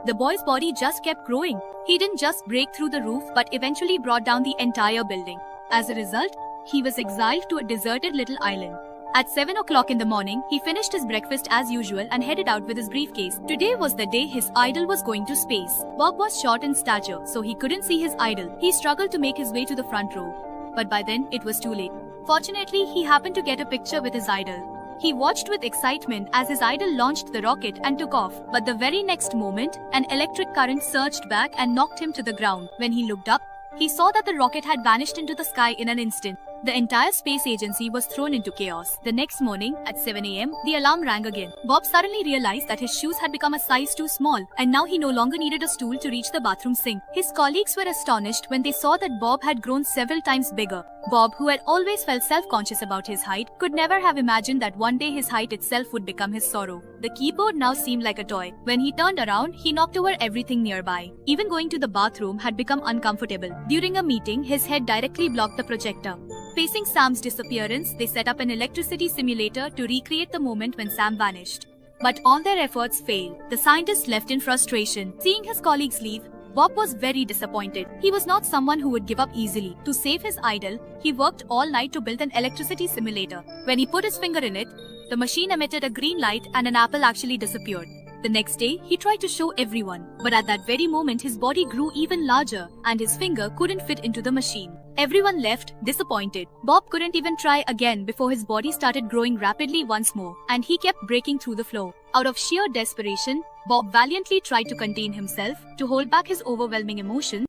The boy's body just kept growing. He didn't just break through the roof but eventually brought down the entire building. As a result, he was exiled to a deserted little island. At 7 o'clock in the morning, he finished his breakfast as usual and headed out with his briefcase. Today was the day his idol was going to space. Bob was short in stature, so he couldn't see his idol. He struggled to make his way to the front row. But by then, it was too late. Fortunately, he happened to get a picture with his idol. He watched with excitement as his idol launched the rocket and took off. But the very next moment, an electric current surged back and knocked him to the ground. When he looked up, he saw that the rocket had vanished into the sky in an instant. The entire space agency was thrown into chaos. The next morning, at 7 a.m., the alarm rang again. Bob suddenly realized that his shoes had become a size too small, and now he no longer needed a stool to reach the bathroom sink. His colleagues were astonished when they saw that Bob had grown several times bigger. Bob, who had always felt self-conscious about his height, could never have imagined that one day his height itself would become his sorrow. The keyboard now seemed like a toy. When he turned around, he knocked over everything nearby. Even going to the bathroom had become uncomfortable. During a meeting, his head directly blocked the projector. Facing Sam's disappearance, they set up an electricity simulator to recreate the moment when Sam vanished. But all their efforts failed. The scientist left in frustration. Seeing his colleagues leave, Bob was very disappointed. He was not someone who would give up easily. To save his idol, he worked all night to build an electricity simulator. When he put his finger in it, the machine emitted a green light and an apple actually disappeared. The next day, he tried to show everyone, but at that very moment his body grew even larger and his finger couldn't fit into the machine. Everyone left, disappointed. Bob couldn't even try again before his body started growing rapidly once more, and he kept breaking through the floor. Out of sheer desperation, Bob valiantly tried to contain himself, to hold back his overwhelming emotions.